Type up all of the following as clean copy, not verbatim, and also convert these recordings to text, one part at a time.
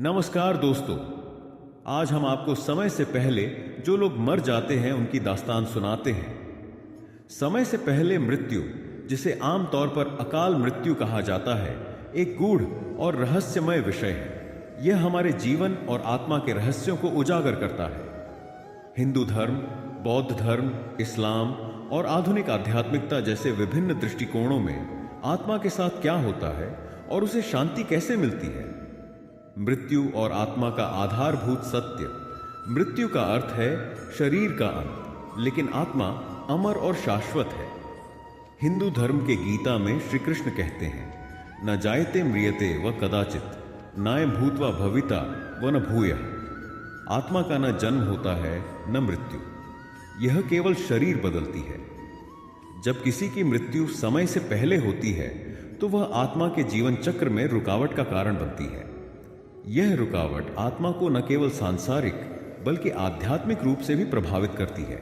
नमस्कार दोस्तों। आज हम आपको समय से पहले जो लोग मर जाते हैं उनकी दास्तान सुनाते हैं। समय से पहले मृत्यु, जिसे आमतौर पर अकाल मृत्यु कहा जाता है, एक गूढ़ और रहस्यमय विषय है। यह हमारे जीवन और आत्मा के रहस्यों को उजागर करता है। हिंदू धर्म, बौद्ध धर्म, इस्लाम और आधुनिक आध्यात्मिकता जैसे विभिन्न दृष्टिकोणों में आत्मा के साथ क्या होता है और उसे शांति कैसे मिलती है। मृत्यु और आत्मा का आधारभूत सत्य। मृत्यु का अर्थ है शरीर का अंत, लेकिन आत्मा अमर और शाश्वत है। हिंदू धर्म के गीता में श्री कृष्ण कहते हैं, न जायते म्रियते व कदाचित, नायं भूत्वा भविता व न भूयः। आत्मा का न जन्म होता है न मृत्यु, यह केवल शरीर बदलती है। जब किसी की मृत्यु समय से पहले होती है तो वह आत्मा के जीवन चक्र में रुकावट का कारण बनती है। यह रुकावट आत्मा को न केवल सांसारिक बल्कि आध्यात्मिक रूप से भी प्रभावित करती है।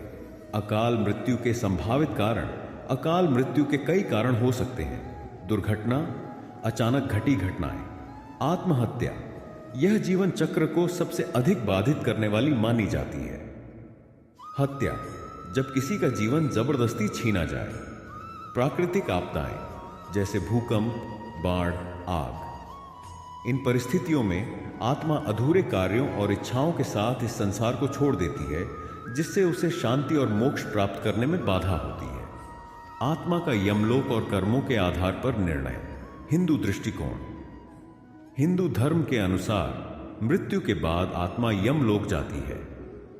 अकाल मृत्यु के संभावित कारण। अकाल मृत्यु के कई कारण हो सकते हैं। दुर्घटना, अचानक घटी घटनाएं, आत्महत्या, यह जीवन चक्र को सबसे अधिक बाधित करने वाली मानी जाती है। हत्या, जब किसी का जीवन जबरदस्ती छीना जाए। प्राकृतिक आपदाएं जैसे भूकंप, बाढ़, आग। इन परिस्थितियों में आत्मा अधूरे कार्यों और इच्छाओं के साथ इस संसार को छोड़ देती है, जिससे उसे शांति और मोक्ष प्राप्त करने में बाधा होती है। आत्मा का यमलोक और कर्मों के आधार पर निर्णय। हिंदू दृष्टिकोण। हिंदू धर्म के अनुसार मृत्यु के बाद आत्मा यमलोक जाती है,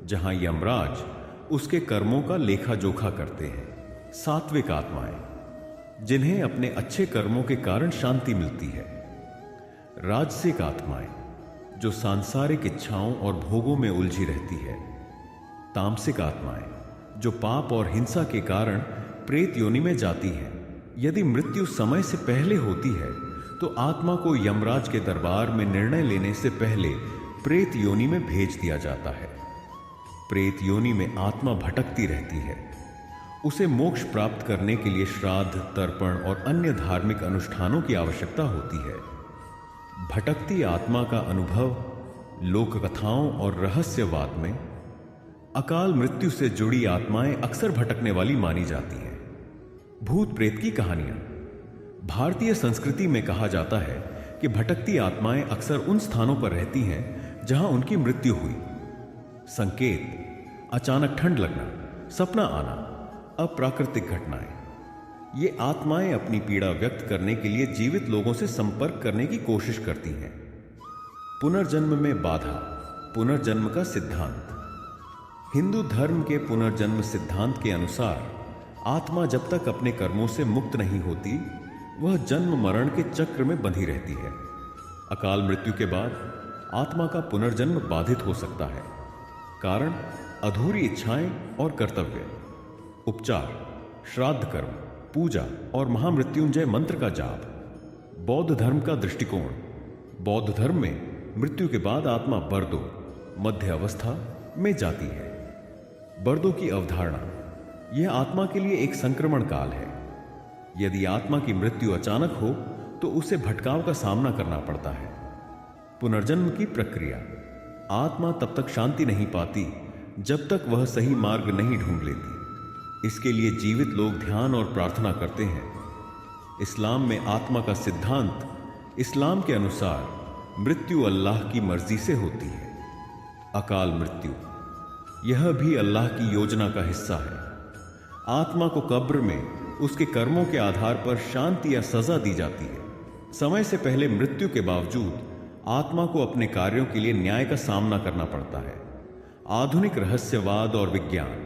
जहां यमराज उसके कर्मों का लेखा जोखा करते हैं। सात्विक आत्माएं, जिन्हें अपने अच्छे कर्मों के कारण शांति मिलती है। राजसिक आत्माएं, जो सांसारिक इच्छाओं और भोगों में उलझी रहती है। तामसिक आत्माएं, जो पाप और हिंसा के कारण प्रेत योनि में जाती हैं। यदि मृत्यु समय से पहले होती है तो आत्मा को यमराज के दरबार में निर्णय लेने से पहले प्रेत योनि में भेज दिया जाता है। प्रेत योनि में आत्मा भटकती रहती है। उसे मोक्ष प्राप्त करने के लिए श्राद्ध, तर्पण और अन्य धार्मिक अनुष्ठानों की आवश्यकता होती है। भटकती आत्मा का अनुभव लोक कथाओं और रहस्यवाद में। अकाल मृत्यु से जुड़ी आत्माएं अक्सर भटकने वाली मानी जाती हैं। भूत प्रेत की कहानियां। भारतीय संस्कृति में कहा जाता है कि भटकती आत्माएं अक्सर उन स्थानों पर रहती हैं जहां उनकी मृत्यु हुई। संकेत: अचानक ठंड लगना, सपना आना, अप्राकृतिक घटनाएं। ये आत्माएं अपनी पीड़ा व्यक्त करने के लिए जीवित लोगों से संपर्क करने की कोशिश करती हैं। पुनर्जन्म में बाधा। पुनर्जन्म का सिद्धांत। हिंदू धर्म के पुनर्जन्म सिद्धांत के अनुसार आत्मा जब तक अपने कर्मों से मुक्त नहीं होती, वह जन्म मरण के चक्र में बंधी रहती है। अकाल मृत्यु के बाद आत्मा का पुनर्जन्म बाधित हो सकता है। कारण: अधूरी इच्छाएं और कर्तव्य। उपचार: श्राद्ध कर्म, पूजा और महामृत्युंजय मंत्र का जाप। बौद्ध धर्म का दृष्टिकोण। बौद्ध धर्म में मृत्यु के बाद आत्मा बर्दो, मध्य अवस्था में जाती है। बर्दो की अवधारणा: यह आत्मा के लिए एक संक्रमण काल है। यदि आत्मा की मृत्यु अचानक हो तो उसे भटकाव का सामना करना पड़ता है। पुनर्जन्म की प्रक्रिया: आत्मा तब तक शांति नहीं पाती जब तक वह सही मार्ग नहीं ढूंढ लेती। इसके लिए जीवित लोग ध्यान और प्रार्थना करते हैं। इस्लाम में आत्मा का सिद्धांत। इस्लाम के अनुसार मृत्यु अल्लाह की मर्जी से होती है। अकाल मृत्यु, यह भी अल्लाह की योजना का हिस्सा है। आत्मा को कब्र में उसके कर्मों के आधार पर शांति या सजा दी जाती है। समय से पहले मृत्यु के बावजूद आत्मा को अपने कार्यों के लिए न्याय का सामना करना पड़ता है। आधुनिक रहस्यवाद और विज्ञान।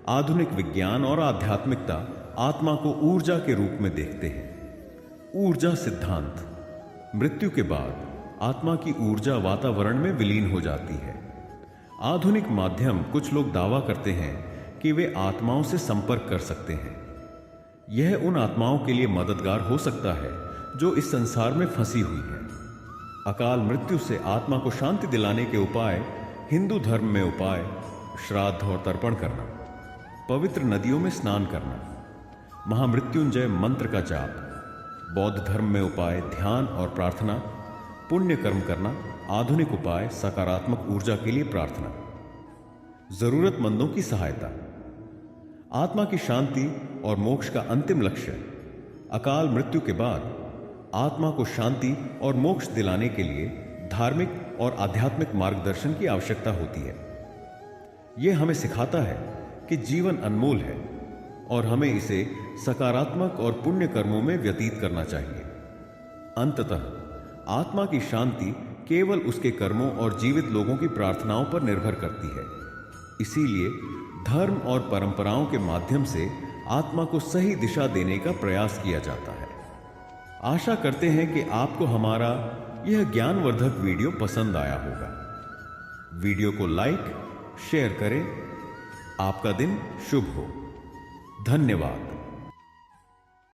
आधुनिक विज्ञान और आध्यात्मिकता आत्मा को ऊर्जा के रूप में देखते हैं। ऊर्जा सिद्धांत: मृत्यु के बाद आत्मा की ऊर्जा वातावरण में विलीन हो जाती है। आधुनिक माध्यम: कुछ लोग दावा करते हैं कि वे आत्माओं से संपर्क कर सकते हैं। यह उन आत्माओं के लिए मददगार हो सकता है जो इस संसार में फंसी हुई है। अकाल मृत्यु से आत्मा को शांति दिलाने के उपाय। हिंदू धर्म में उपाय: श्राद्ध और तर्पण करना, पवित्र नदियों में स्नान करना, महामृत्युंजय मंत्र का जाप। बौद्ध धर्म में उपाय: ध्यान और प्रार्थना, पुण्य कर्म करना, आधुनिक उपाय, सकारात्मक ऊर्जा के लिए प्रार्थना, जरूरतमंदों की सहायता। आत्मा की शांति और मोक्ष का अंतिम लक्ष्य अकाल मृत्यु के बाद आत्मा को शांति और मोक्ष दिलाने के लिए धार्मिक और आध्यात्मिक मार्गदर्शन की आवश्यकता होती है। यह हमें सिखाता है कि जीवन अनमोल है और हमें इसे सकारात्मक और पुण्य कर्मों में व्यतीत करना चाहिए। अंततः आत्मा की शांति केवल उसके कर्मों और जीवित लोगों की प्रार्थनाओं पर निर्भर करती है। इसीलिए धर्म और परंपराओं के माध्यम से आत्मा को सही दिशा देने का प्रयास किया जाता है। आशा करते हैं कि आपको हमारा यह ज्ञानवर्धक वीडियो पसंद आया होगा। वीडियो को लाइक, शेयर करें। आपका दिन शुभ हो। धन्यवाद।